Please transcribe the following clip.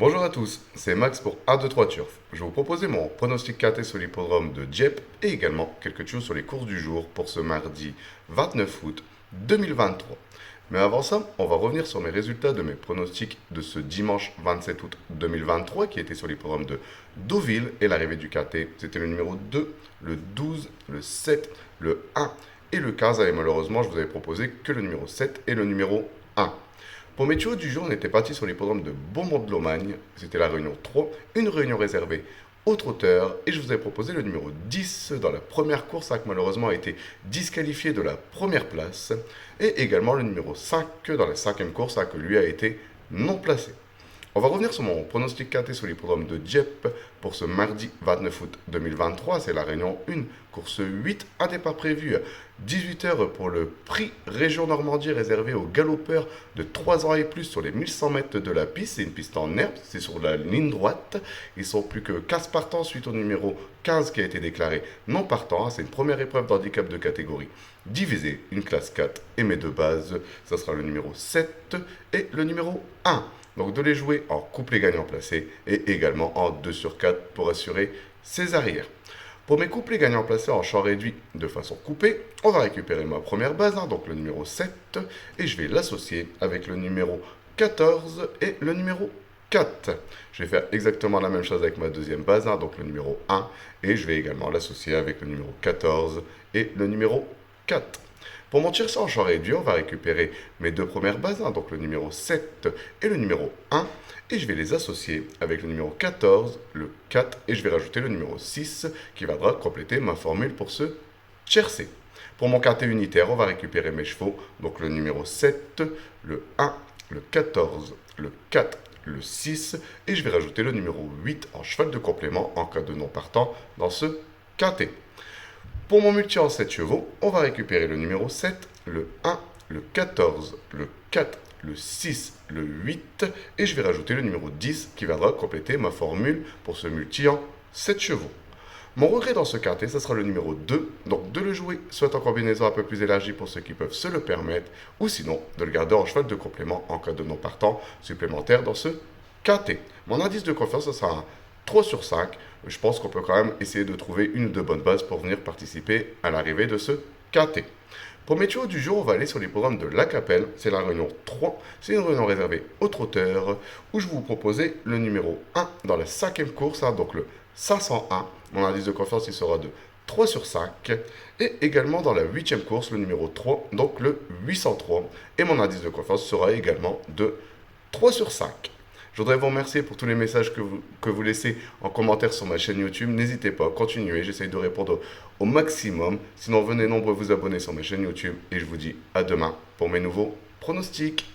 Bonjour à tous, c'est Max pour 1, 2, 3 Turf. Je vais vous proposer mon pronostic KT sur l'hippodrome de Dieppe et également quelques choses sur les courses du jour pour ce mardi 29 août 2023. Mais avant ça, on va revenir sur mes résultats de mes pronostics de ce dimanche 27 août 2023 qui était sur l'hippodrome de Deauville et l'arrivée du KT. C'était le numéro 2, le 12, le 7, le 1 et le 15. Et malheureusement, je vous avais proposé que le numéro 7 et le numéro 1. Pour mes tuyaux du jour, on était parti sur l'hippodrome de Beaumont-de-Lomagne. C'était la réunion 3, une réunion réservée aux trotteurs. Et je vous avais proposé le numéro 10 dans la première course, qui malheureusement a été disqualifié de la première place. Et également le numéro 5 dans la cinquième course, que lui a été non placé. On va revenir sur mon pronostic KT sur l'hippodrome de Dieppe pour ce mardi 29 août 2023. C'est la réunion 1, course 8, un départ prévu à 18h pour le prix Région Normandie réservé aux galopeurs de 3 ans et plus sur les 1100 mètres de la piste. C'est une piste en herbe, c'est sur la ligne droite. Ils sont plus que 15 partants suite au numéro 15 qui a été déclaré non partant. C'est une première épreuve d'handicap de catégorie divisée, une classe 4 et mes deux bases. Ça sera le numéro 7 et le numéro 1. Donc de les jouer en couplet gagnant placé et également en 2 sur 4 pour assurer ses arrières. Pour mes couplets gagnants placés en champ réduit de façon coupée, on va récupérer ma première base, donc le numéro 7, et je vais l'associer avec le numéro 14 et le numéro 4. Je vais faire exactement la même chose avec ma deuxième base, donc le numéro 1, et je vais également l'associer avec le numéro 14 et le numéro 4. Pour mon tir en champ réduit, on va récupérer mes deux premières bases, donc le numéro 7 et le numéro 1, et je vais les associer avec le numéro 14, le 4, et je vais rajouter le numéro 6 qui viendra compléter ma formule pour ce tiercé. Pour mon quartet unitaire, on va récupérer mes chevaux, donc le numéro 7, le 1, le 14, le 4, le 6, et je vais rajouter le numéro 8 en cheval de complément en cas de non partant dans ce quartet. Pour mon multi en 7 chevaux, on va récupérer le numéro 7, le 1, le 14, le 4, le 6, le 8 et je vais rajouter le numéro 10 qui viendra compléter ma formule pour ce multi en 7 chevaux. Mon regret dans ce quartet, ce sera le numéro 2, donc de le jouer soit en combinaison un peu plus élargie pour ceux qui peuvent se le permettre, ou sinon de le garder en cheval de complément en cas de non partant supplémentaire dans ce quartet. Mon indice de confiance, ce sera un 3 sur 5. Je pense qu'on peut quand même essayer de trouver une ou deux bonnes bases pour venir participer à l'arrivée de ce KT. Pour mes tuyaux du jour, on va aller sur les programmes de La Capelle. C'est la réunion 3. C'est une réunion réservée aux trotteurs où je vais vous proposer le numéro 1 dans la cinquième course, donc le 501. Mon indice de confiance, il sera de 3 sur 5. Et également dans la huitième course, le numéro 3, donc le 803. Et mon indice de confiance sera également de 3 sur 5. Je voudrais vous remercier pour tous les messages que vous laissez en commentaire sur ma chaîne YouTube. N'hésitez pas, continuez, j'essaye de répondre au maximum. Sinon, venez nombreux vous abonner sur ma chaîne YouTube et je vous dis à demain pour mes nouveaux pronostics.